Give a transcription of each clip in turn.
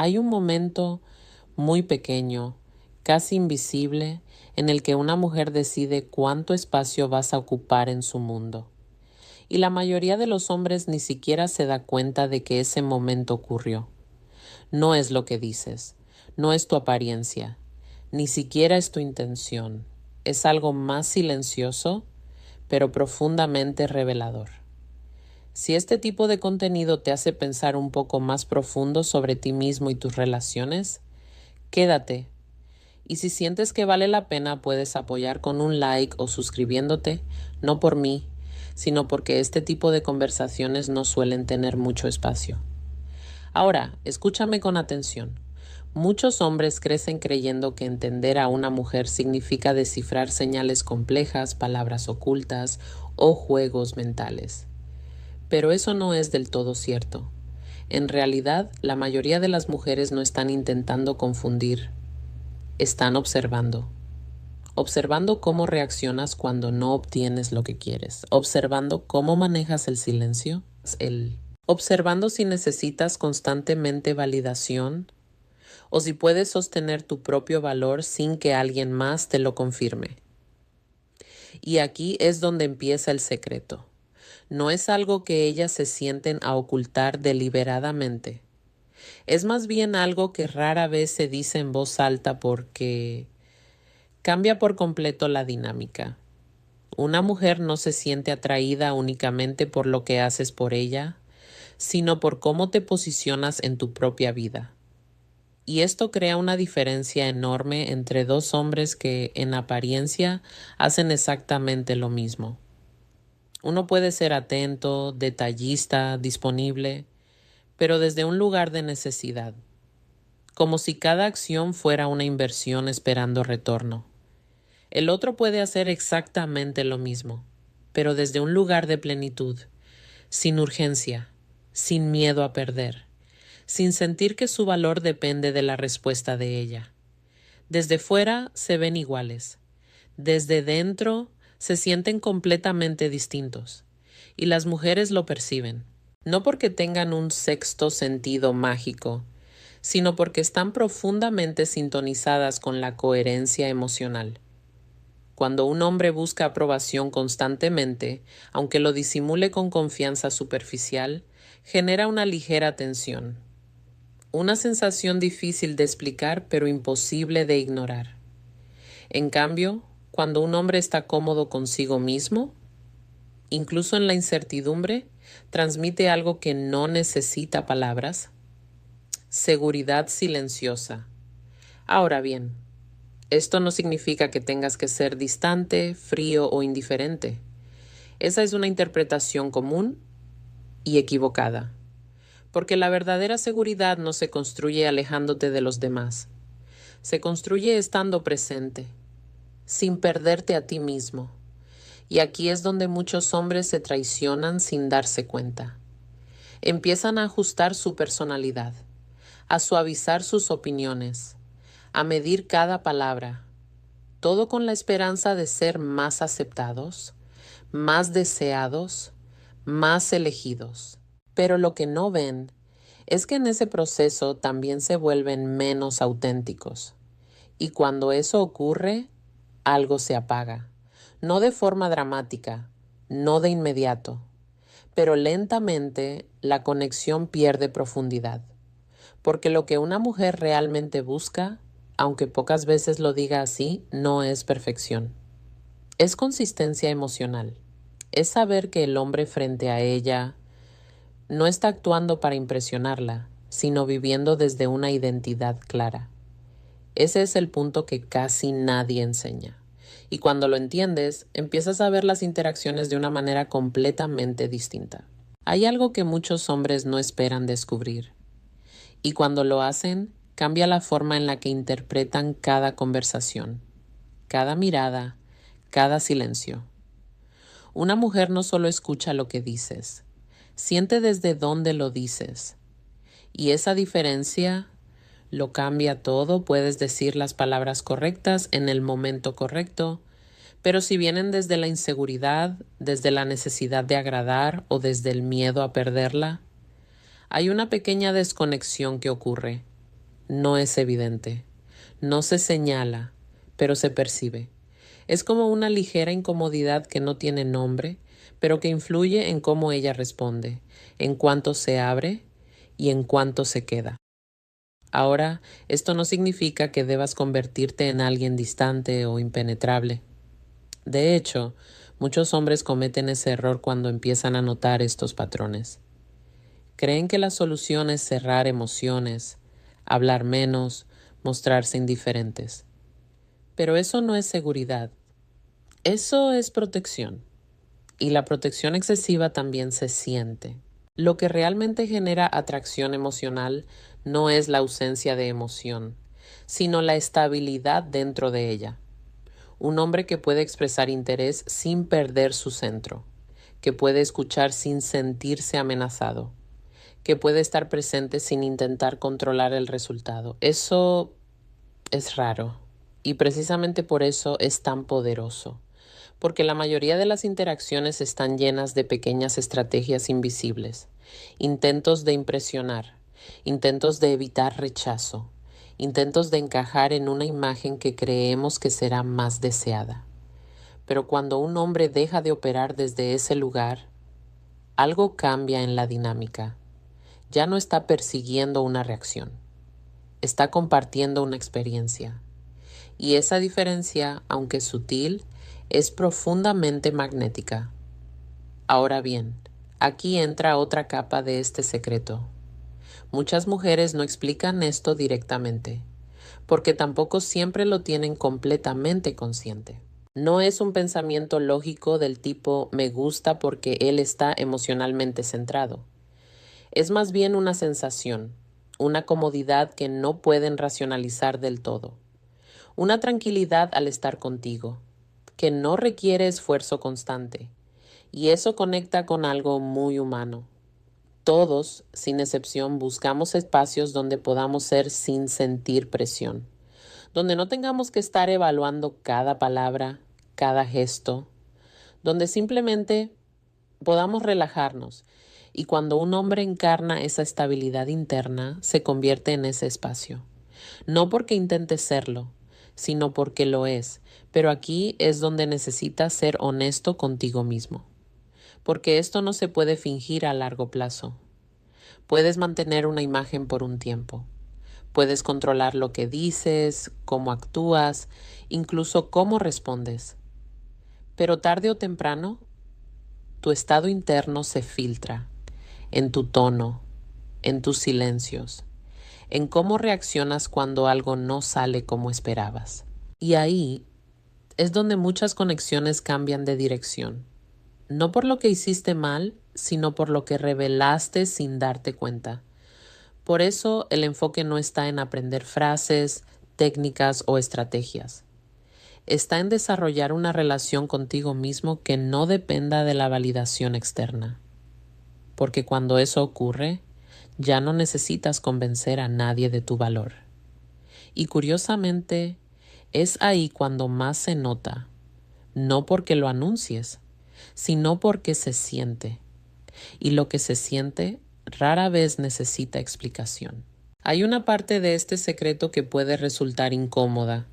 Hay un momento muy pequeño, casi invisible, en el que una mujer decide cuánto espacio vas a ocupar en su mundo. Y la mayoría de los hombres ni siquiera se da cuenta de que ese momento ocurrió. No es lo que dices, no es tu apariencia, ni siquiera es tu intención. Es algo más silencioso, pero profundamente revelador. Si este tipo de contenido te hace pensar un poco más profundo sobre ti mismo y tus relaciones, quédate. Y si sientes que vale la pena, puedes apoyar con un like o suscribiéndote, no por mí, sino porque este tipo de conversaciones no suelen tener mucho espacio. Ahora, escúchame con atención. Muchos hombres crecen creyendo que entender a una mujer significa descifrar señales complejas, palabras ocultas o juegos mentales. Pero eso no es del todo cierto. En realidad, la mayoría de las mujeres no están intentando confundir, están observando. Observando cómo reaccionas cuando no obtienes lo que quieres. Observando cómo manejas el silencio. Observando si necesitas constantemente validación o si puedes sostener tu propio valor sin que alguien más te lo confirme. Y aquí es donde empieza el secreto. No es algo que ellas se sienten a ocultar deliberadamente. Es más bien algo que rara vez se dice en voz alta porque cambia por completo la dinámica. Una mujer no se siente atraída únicamente por lo que haces por ella, sino por cómo te posicionas en tu propia vida. Y esto crea una diferencia enorme entre dos hombres que, en apariencia, hacen exactamente lo mismo. Uno puede ser atento, detallista, disponible, pero desde un lugar de necesidad, como si cada acción fuera una inversión esperando retorno. El otro puede hacer exactamente lo mismo, pero desde un lugar de plenitud, sin urgencia, sin miedo a perder, sin sentir que su valor depende de la respuesta de ella. Desde fuera se ven iguales, desde dentro se sienten completamente distintos, y las mujeres lo perciben, no porque tengan un sexto sentido mágico, sino porque están profundamente sintonizadas con la coherencia emocional. Cuando un hombre busca aprobación constantemente, aunque lo disimule con confianza superficial, genera una ligera tensión. Una sensación difícil de explicar pero imposible de ignorar. En cambio, cuando un hombre está cómodo consigo mismo, incluso en la incertidumbre, transmite algo que no necesita palabras: seguridad silenciosa. Ahora bien, esto no significa que tengas que ser distante, frío o indiferente. Esa es una interpretación común y equivocada, porque la verdadera seguridad no se construye alejándote de los demás. Se construye estando presente, sin perderte a ti mismo. Y aquí es donde muchos hombres se traicionan sin darse cuenta. Empiezan a ajustar su personalidad, a suavizar sus opiniones, a medir cada palabra, todo con la esperanza de ser más aceptados, más deseados, más elegidos. Pero lo que no ven es que en ese proceso también se vuelven menos auténticos. Y cuando eso ocurre, algo se apaga. No de forma dramática, no de inmediato, pero lentamente la conexión pierde profundidad. Porque lo que una mujer realmente busca, aunque pocas veces lo diga así, no es perfección. Es consistencia emocional. Es saber que el hombre frente a ella no está actuando para impresionarla, sino viviendo desde una identidad clara. Ese es el punto que casi nadie enseña. Y cuando lo entiendes, empiezas a ver las interacciones de una manera completamente distinta. Hay algo que muchos hombres no esperan descubrir. Y cuando lo hacen, cambia la forma en la que interpretan cada conversación, cada mirada, cada silencio. Una mujer no solo escucha lo que dices, siente desde dónde lo dices. Y esa diferencia lo cambia todo. Puedes decir las palabras correctas en el momento correcto, pero si vienen desde la inseguridad, desde la necesidad de agradar o desde el miedo a perderla, hay una pequeña desconexión que ocurre. no es evidente. No se señala, pero se percibe. Es como una ligera incomodidad que no tiene nombre, pero que influye en cómo ella responde, en cuánto se abre y en cuánto se queda. Ahora, esto no significa que debas convertirte en alguien distante o impenetrable. De hecho, muchos hombres cometen ese error cuando empiezan a notar estos patrones. Creen que la solución es cerrar emociones, hablar menos, mostrarse indiferentes. Pero eso no es seguridad, eso es protección. Y la protección excesiva también se siente. Lo que realmente genera atracción emocional no es la ausencia de emoción, sino la estabilidad dentro de ella. Un hombre que puede expresar interés sin perder su centro, que puede escuchar sin sentirse amenazado, que puede estar presente sin intentar controlar el resultado. Eso es raro y precisamente por eso es tan poderoso, porque la mayoría de las interacciones están llenas de pequeñas estrategias invisibles, intentos de impresionar, intentos de evitar rechazo, intentos de encajar en una imagen que creemos que será más deseada. Pero cuando un hombre deja de operar desde ese lugar, algo cambia en la dinámica. Ya no está persiguiendo una reacción, está compartiendo una experiencia. Y esa diferencia, aunque sutil, es profundamente magnética. Ahora bien, aquí entra otra capa de este secreto. Muchas mujeres no explican esto directamente, porque tampoco siempre lo tienen completamente consciente. No es un pensamiento lógico del tipo me gusta porque él está emocionalmente centrado. Es más bien una sensación, una comodidad que no pueden racionalizar del todo. Una tranquilidad al estar contigo, que no requiere esfuerzo constante. Y eso conecta con algo muy humano. Todos, sin excepción, buscamos espacios donde podamos ser sin sentir presión, donde no tengamos que estar evaluando cada palabra, cada gesto, donde simplemente podamos relajarnos. Y cuando un hombre encarna esa estabilidad interna, se convierte en ese espacio. No porque intente serlo, sino porque lo es. Pero aquí es donde necesitas ser honesto contigo mismo. Porque esto no se puede fingir a largo plazo. Puedes mantener una imagen por un tiempo. Puedes controlar lo que dices, cómo actúas, incluso cómo respondes. Pero tarde o temprano, tu estado interno se filtra en tu tono, en tus silencios, en cómo reaccionas cuando algo no sale como esperabas. Y ahí es donde muchas conexiones cambian de dirección. No por lo que hiciste mal, sino por lo que revelaste sin darte cuenta. Por eso el enfoque no está en aprender frases, técnicas o estrategias. Está en desarrollar una relación contigo mismo que no dependa de la validación externa. Porque cuando eso ocurre, ya no necesitas convencer a nadie de tu valor. Y curiosamente, es ahí cuando más se nota, no porque lo anuncies, sino porque se siente. Y lo que se siente rara vez necesita explicación. Hay una parte de este secreto que puede resultar incómoda,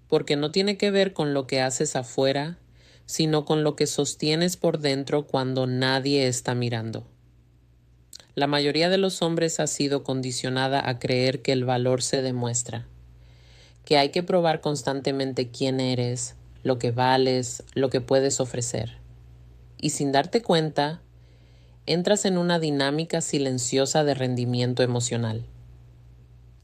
porque no tiene que ver con lo que haces afuera, sino con lo que sostienes por dentro cuando nadie está mirando. La mayoría de los hombres ha sido condicionada a creer que el valor se demuestra, que hay que probar constantemente quién eres, lo que vales, lo que puedes ofrecer. Y sin darte cuenta, entras en una dinámica silenciosa de rendimiento emocional.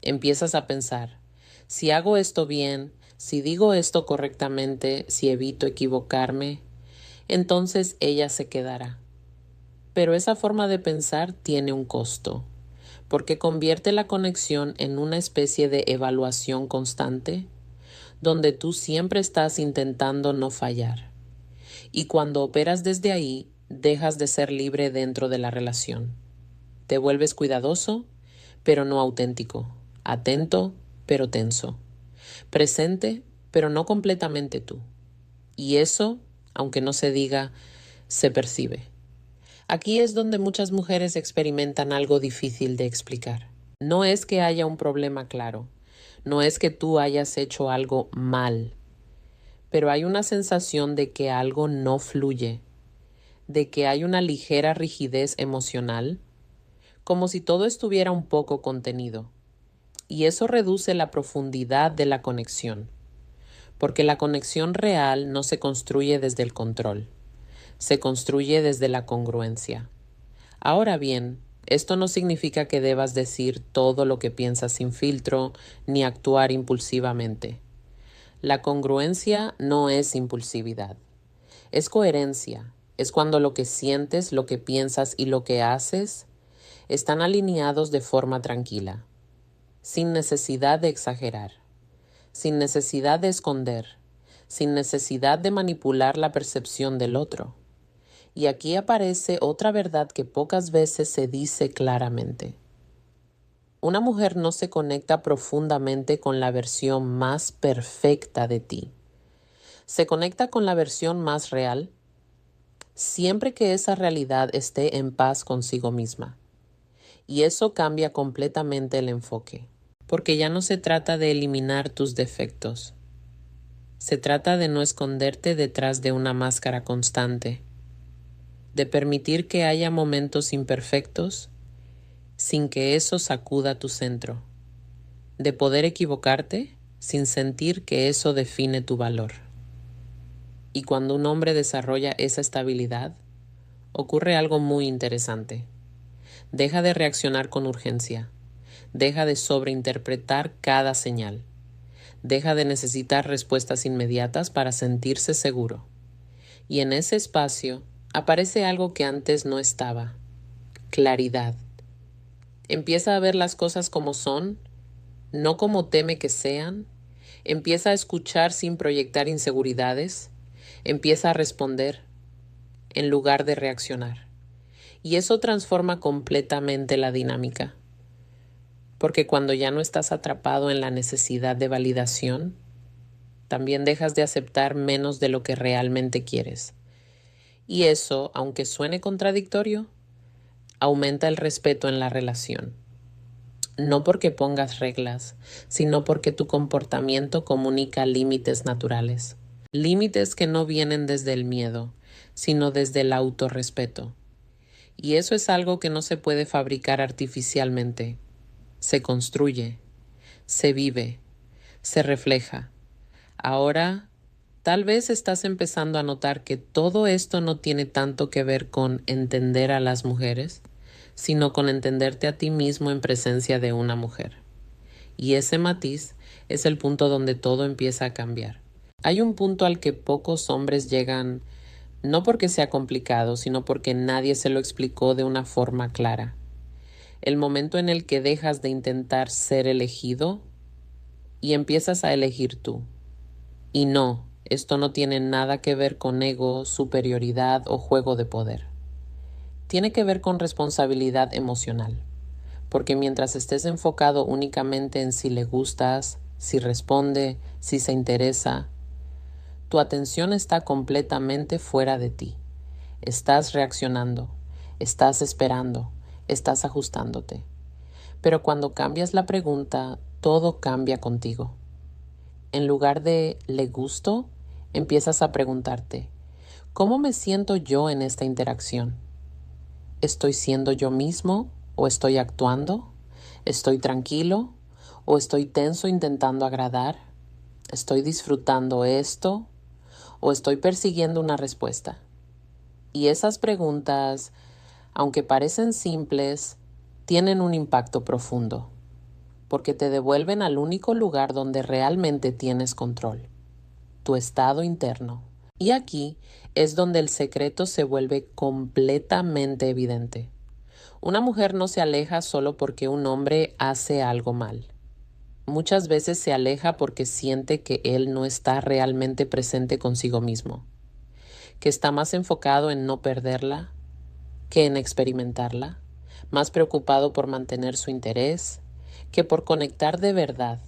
Empiezas a pensar, si hago esto bien, si digo esto correctamente, si evito equivocarme, entonces ella se quedará. Pero esa forma de pensar tiene un costo, porque convierte la conexión en una especie de evaluación constante, donde tú siempre estás intentando no fallar. Y cuando operas desde ahí, dejas de ser libre dentro de la relación. Te vuelves cuidadoso, pero no auténtico, atento, pero tenso, presente, pero no completamente tú. Y eso, aunque no se diga, se percibe. Aquí es donde muchas mujeres experimentan algo difícil de explicar. No es que haya un problema claro, no es que tú hayas hecho algo mal, pero hay una sensación de que algo no fluye, de que hay una ligera rigidez emocional, como si todo estuviera un poco contenido. Y eso reduce la profundidad de la conexión, porque la conexión real no se construye desde el control, se construye desde la congruencia. Ahora bien, esto no significa que debas decir todo lo que piensas sin filtro ni actuar impulsivamente. La congruencia no es impulsividad, es coherencia, es cuando lo que sientes, lo que piensas y lo que haces están alineados de forma tranquila, sin necesidad de exagerar, sin necesidad de esconder, sin necesidad de manipular la percepción del otro. Y aquí aparece otra verdad que pocas veces se dice claramente. Una mujer no se conecta profundamente con la versión más perfecta de ti. Se conecta con la versión más real, siempre que esa realidad esté en paz consigo misma. Y eso cambia completamente el enfoque, porque ya no se trata de eliminar tus defectos. Se trata de no esconderte detrás de una máscara constante, de permitir que haya momentos imperfectos sin que eso sacuda tu centro, de poder equivocarte sin sentir que eso define tu valor. Y cuando un hombre desarrolla esa estabilidad, ocurre algo muy interesante. Deja de reaccionar con urgencia, deja de sobreinterpretar cada señal, deja de necesitar respuestas inmediatas para sentirse seguro. Y en ese espacio aparece algo que antes no estaba: claridad. Empieza a ver las cosas como son, no como teme que sean. Empieza a escuchar sin proyectar inseguridades. Empieza a responder en lugar de reaccionar. Y eso transforma completamente la dinámica. Porque cuando ya no estás atrapado en la necesidad de validación, también dejas de aceptar menos de lo que realmente quieres. Y eso, aunque suene contradictorio, aumenta el respeto en la relación. No porque pongas reglas, sino porque tu comportamiento comunica límites naturales. Límites que no vienen desde el miedo, sino desde el autorrespeto. Y eso es algo que no se puede fabricar artificialmente. Se construye, se vive, se refleja. Ahora, tal vez estás empezando a notar que todo esto no tiene tanto que ver con entender a las mujeres, sino con entenderte a ti mismo en presencia de una mujer. Y ese matiz es el punto donde todo empieza a cambiar. Hay un punto al que pocos hombres llegan, no porque sea complicado, sino porque nadie se lo explicó de una forma clara. El momento en el que dejas de intentar ser elegido y empiezas a elegir tú. Y no, esto no tiene nada que ver con ego, superioridad o juego de poder. Tiene que ver con responsabilidad emocional, porque mientras estés enfocado únicamente en si le gustas, si responde, si se interesa, tu atención está completamente fuera de ti. Estás reaccionando, estás esperando, estás ajustándote. Pero cuando cambias la pregunta, todo cambia contigo. En lugar de ¿le gusto?, empiezas a preguntarte, ¿cómo me siento yo en esta interacción? ¿Estoy siendo yo mismo o estoy actuando? ¿Estoy tranquilo o estoy tenso intentando agradar? ¿Estoy disfrutando esto o estoy persiguiendo una respuesta? Y esas preguntas, aunque parecen simples, tienen un impacto profundo, porque te devuelven al único lugar donde realmente tienes control, tu estado interno. Y aquí es donde el secreto se vuelve completamente evidente. Una mujer no se aleja solo porque un hombre hace algo mal. Muchas veces se aleja porque siente que él no está realmente presente consigo mismo, que está más enfocado en no perderla que en experimentarla, más preocupado por mantener su interés que por conectar de verdad.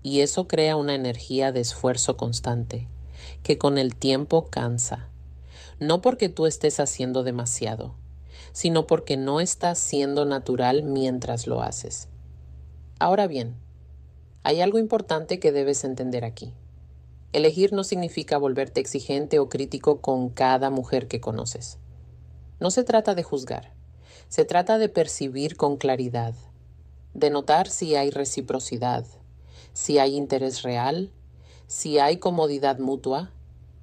Y eso crea una energía de esfuerzo constante, que con el tiempo cansa. No porque tú estés haciendo demasiado, sino porque no estás siendo natural mientras lo haces. Ahora bien, hay algo importante que debes entender aquí. Elegir no significa volverte exigente o crítico con cada mujer que conoces. No se trata de juzgar, se trata de percibir con claridad, de notar si hay reciprocidad, si hay interés real, si hay comodidad mutua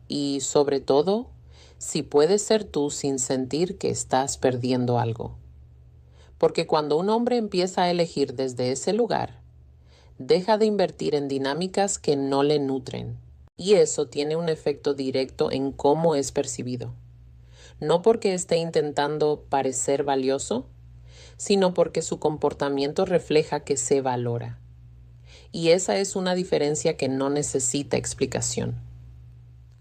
y, sobre todo, si puedes ser tú sin sentir que estás perdiendo algo. Porque cuando un hombre empieza a elegir desde ese lugar, deja de invertir en dinámicas que no le nutren. Y eso tiene un efecto directo en cómo es percibido. No porque esté intentando parecer valioso, sino porque su comportamiento refleja que se valora. Y esa es una diferencia que no necesita explicación.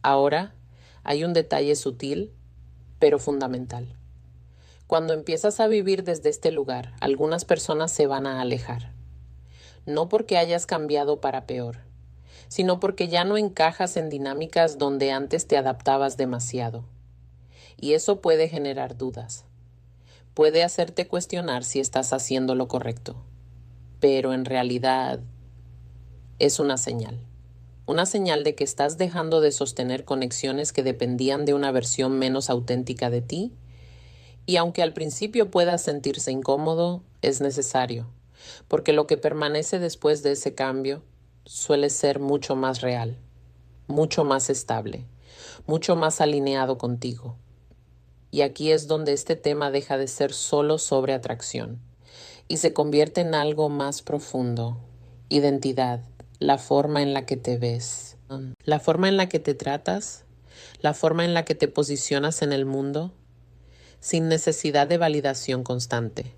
Ahora, hay un detalle sutil, pero fundamental. Cuando empiezas a vivir desde este lugar, algunas personas se van a alejar. No porque hayas cambiado para peor, sino porque ya no encajas en dinámicas donde antes te adaptabas demasiado. Y eso puede generar dudas. Puede hacerte cuestionar si estás haciendo lo correcto. Pero en realidad es una señal. Una señal de que estás dejando de sostener conexiones que dependían de una versión menos auténtica de ti. Y aunque al principio pueda sentirse incómodo, es necesario, porque lo que permanece después de ese cambio suele ser mucho más real, mucho más estable, mucho más alineado contigo. Y aquí es donde este tema deja de ser solo sobre atracción y se convierte en algo más profundo: identidad, la forma en la que te ves, la forma en la que te tratas, la forma en la que te posicionas en el mundo, sin necesidad de validación constante.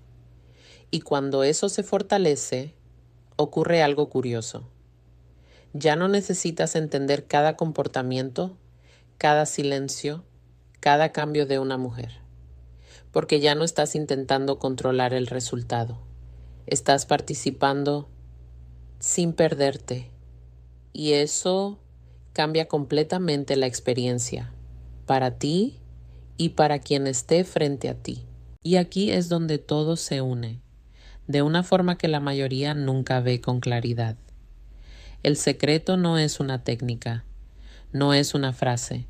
Y cuando eso se fortalece, ocurre algo curioso. Ya no necesitas entender cada comportamiento, cada silencio, cada cambio de una mujer, porque ya no estás intentando controlar el resultado. Estás participando sin perderte, y eso cambia completamente la experiencia para ti y para quien esté frente a ti. Y aquí es donde todo se une, de una forma que la mayoría nunca ve con claridad. El secreto no es una técnica, no es una frase,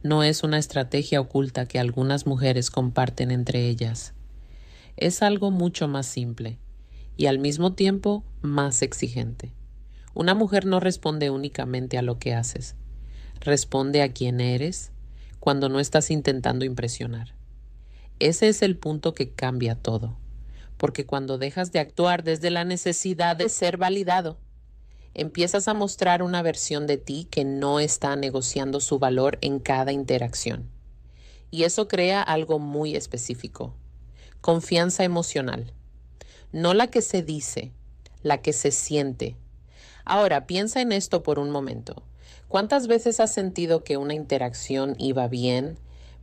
no es una estrategia oculta que algunas mujeres comparten entre ellas. Es algo mucho más simple y al mismo tiempo más exigente. Una mujer no responde únicamente a lo que haces, responde a quién eres cuando no estás intentando impresionar. Ese es el punto que cambia todo, porque cuando dejas de actuar desde la necesidad de ser validado, empiezas a mostrar una versión de ti que no está negociando su valor en cada interacción. Y eso crea algo muy específico: confianza emocional. No la que se dice, la que se siente. Ahora, piensa en esto por un momento. ¿Cuántas veces has sentido que una interacción iba bien,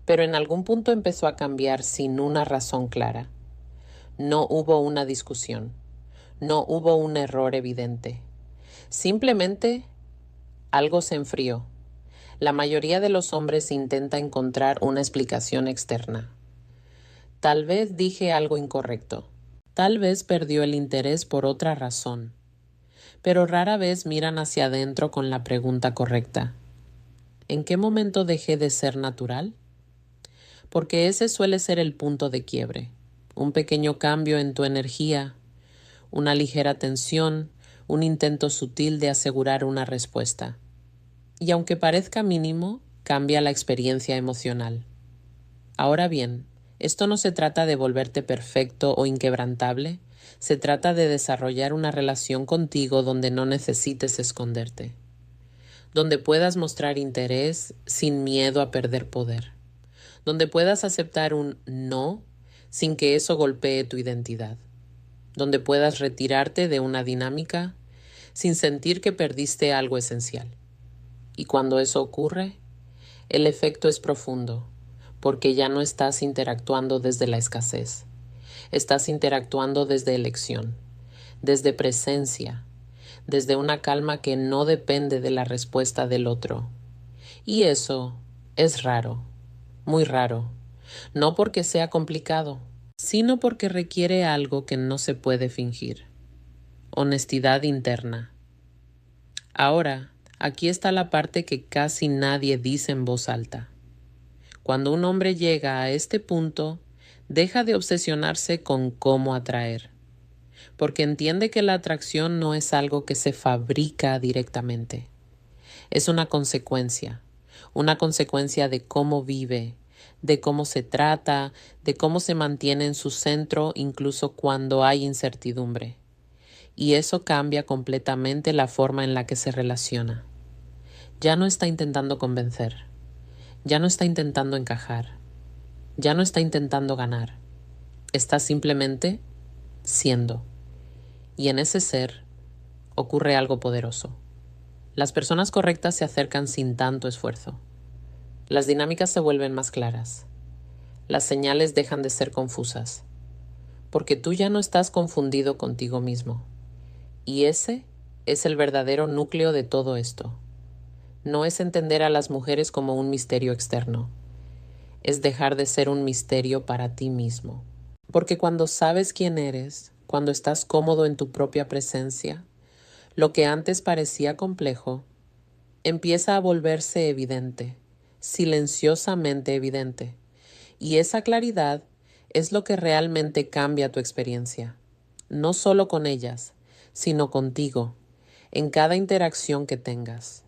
pero en algún punto empezó a cambiar sin una razón clara? No hubo una discusión, no hubo un error evidente. Simplemente algo se enfrió. La mayoría de los hombres intenta encontrar una explicación externa. Tal vez dije algo incorrecto. Tal vez perdió el interés por otra razón. Pero rara vez miran hacia adentro con la pregunta correcta: ¿en qué momento dejé de ser natural? Porque ese suele ser el punto de quiebre. Un pequeño cambio en tu energía, una ligera tensión, un intento sutil de asegurar una respuesta. Y aunque parezca mínimo, cambia la experiencia emocional. Ahora bien, esto no se trata de volverte perfecto o inquebrantable, se trata de desarrollar una relación contigo donde no necesites esconderte, donde puedas mostrar interés sin miedo a perder poder, donde puedas aceptar un no sin que eso golpee tu identidad, donde puedas retirarte de una dinámica sin sentir que perdiste algo esencial. Y cuando eso ocurre, el efecto es profundo, porque ya no estás interactuando desde la escasez. Estás interactuando desde elección, desde presencia, desde una calma que no depende de la respuesta del otro. Y eso es raro, muy raro, no porque sea complicado, sino porque requiere algo que no se puede fingir. honestidad interna. Ahora, aquí está la parte que casi nadie dice en voz alta. Cuando un hombre llega a este punto, deja de obsesionarse con cómo atraer, porque entiende que la atracción no es algo que se fabrica directamente. Es una consecuencia de cómo vive, de cómo se trata, de cómo se mantiene en su centro incluso cuando hay incertidumbre. Y eso cambia completamente la forma en la que se relaciona. Ya no está intentando convencer, ya no está intentando encajar, ya no está intentando ganar. Está simplemente siendo. Y en ese ser ocurre algo poderoso. Las personas correctas se acercan sin tanto esfuerzo. Las dinámicas se vuelven más claras. Las señales dejan de ser confusas. Porque tú ya no estás confundido contigo mismo. Y ese es el verdadero núcleo de todo esto. No es entender a las mujeres como un misterio externo. Es dejar de ser un misterio para ti mismo. Porque cuando sabes quién eres, cuando estás cómodo en tu propia presencia, lo que antes parecía complejo, empieza a volverse evidente, silenciosamente evidente. Y esa claridad es lo que realmente cambia tu experiencia. No solo con ellas, sino contigo, en cada interacción que tengas.